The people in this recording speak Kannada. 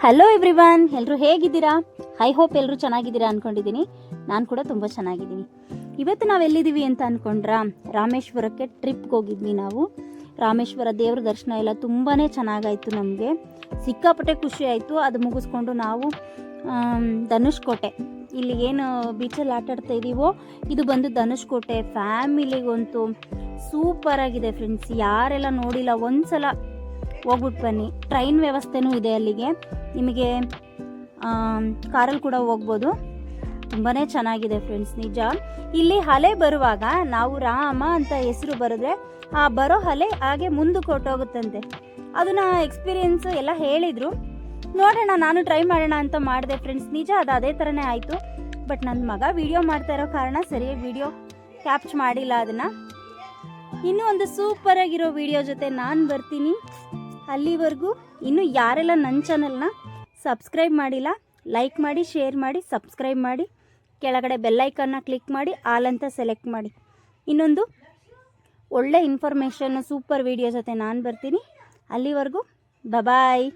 ಹಲೋ ಎವ್ರಿವನ್, ಎಲ್ಲರೂ ಹೇಗಿದ್ದೀರಾ? ಐ ಹೋಪ್ ಎಲ್ಲರೂ ಚೆನ್ನಾಗಿದ್ದೀರಾ ಅಂದ್ಕೊಂಡಿದ್ದೀನಿ. ನಾನು ಕೂಡ ತುಂಬ ಚೆನ್ನಾಗಿದ್ದೀನಿ. ಇವತ್ತು ನಾವು ಎಲ್ಲಿದ್ದೀವಿ ಅಂತ ಅಂದ್ಕೊಂಡ್ರಾ, ರಾಮೇಶ್ವರಕ್ಕೆ ಟ್ರಿಪ್ಗೆ ಹೋಗಿದ್ವಿ ನಾವು. ರಾಮೇಶ್ವರ ದೇವ್ರ ದರ್ಶನ ಎಲ್ಲ ತುಂಬಾ ಚೆನ್ನಾಗಾಯಿತು. ನಮಗೆ ಸಿಕ್ಕಾಪಟ್ಟೆ ಖುಷಿ ಆಯಿತು. ಅದು ಮುಗಿಸ್ಕೊಂಡು ನಾವು ಧನುಷ್ಕೋಟೆ, ಇಲ್ಲಿ ಏನು ಬೀಚಲ್ಲಿ ಆಟಾಡ್ತಾ ಇದ್ದೀವೋ ಇದು ಬಂದು ಧನುಷ್ಕೋಟೆ. ಫ್ಯಾಮಿಲಿಗಂತೂ ಸೂಪರಾಗಿದೆ ಫ್ರೆಂಡ್ಸ್. ಯಾರೆಲ್ಲ ನೋಡಿಲ್ಲ ಒಂದ್ಸಲ ಹೋಗ್ಬಿಟ್ಟು ಬನ್ನಿ. ಟ್ರೈನ್ ವ್ಯವಸ್ಥೆನೂ ಇದೆ ಅಲ್ಲಿಗೆ. ನಿಮಗೆ ಕಾರಲ್ಲಿ ಕೂಡ ಹೋಗ್ಬೋದು. ತುಂಬಾ ಚೆನ್ನಾಗಿದೆ ಫ್ರೆಂಡ್ಸ್. ನಿಜ, ಇಲ್ಲಿ ಅಲೆ ಬರುವಾಗ ನಾವು ರಾಮ ಅಂತ ಹೆಸರು ಬರೆದ್ರೆ ಆ ಬರೋ ಅಲೆ ಹಾಗೆ ಮುಂದಕ್ಕೆ ಹೊರಟೋಗುತ್ತಂತೆ. ಅದನ್ನ ಎಕ್ಸ್ಪೀರಿಯೆನ್ಸ್ ಎಲ್ಲ ಹೇಳಿದರು. ನೋಡೋಣ, ನಾನು ಟ್ರೈ ಮಾಡೋಣ ಅಂತ ಮಾಡಿದೆ ಫ್ರೆಂಡ್ಸ್. ನಿಜ ಅದು ಅದೇ ಥರನೇ ಆಯಿತು. ಬಟ್ ನನ್ನ ಮಗ ವಿಡಿಯೋ ಮಾಡ್ತಾ ಇರೋ ಕಾರಣ ಸರಿಯಾಗಿ ವಿಡಿಯೋ ಕ್ಯಾಪ್ಚರ್ ಮಾಡಿಲ್ಲ. ಅದನ್ನು ಇನ್ನೂ ಒಂದು ಸೂಪರಾಗಿರೋ ವಿಡಿಯೋ ಜೊತೆ ನಾನು ಬರ್ತೀನಿ. ಅಲ್ಲಿವರೆಗೂ ಇನ್ನೂ ಯಾರೆಲ್ಲ ನನ್ನ ಚಾನಲ್ನ ಸಬ್ಸ್ಕ್ರೈಬ್ ಮಾಡಿಲ್ಲ, ಲೈಕ್ ಮಾಡಿ, ಶೇರ್ ಮಾಡಿ, ಸಬ್ಸ್ಕ್ರೈಬ್ ಮಾಡಿ, ಕೆಳಗಡೆ ಬೆಲ್ಲೈಕನ್ನ ಕ್ಲಿಕ್ ಮಾಡಿ, ಆಲ್ ಅಂತ ಸೆಲೆಕ್ಟ್ ಮಾಡಿ. ಇನ್ನೊಂದು ಒಳ್ಳೆ ಇನ್ಫಾರ್ಮೇಷನ್ ಸೂಪರ್ ವಿಡಿಯೋ ಜೊತೆ ನಾನು ಬರ್ತೀನಿ. ಅಲ್ಲಿವರೆಗೂ ಬಾಯ್.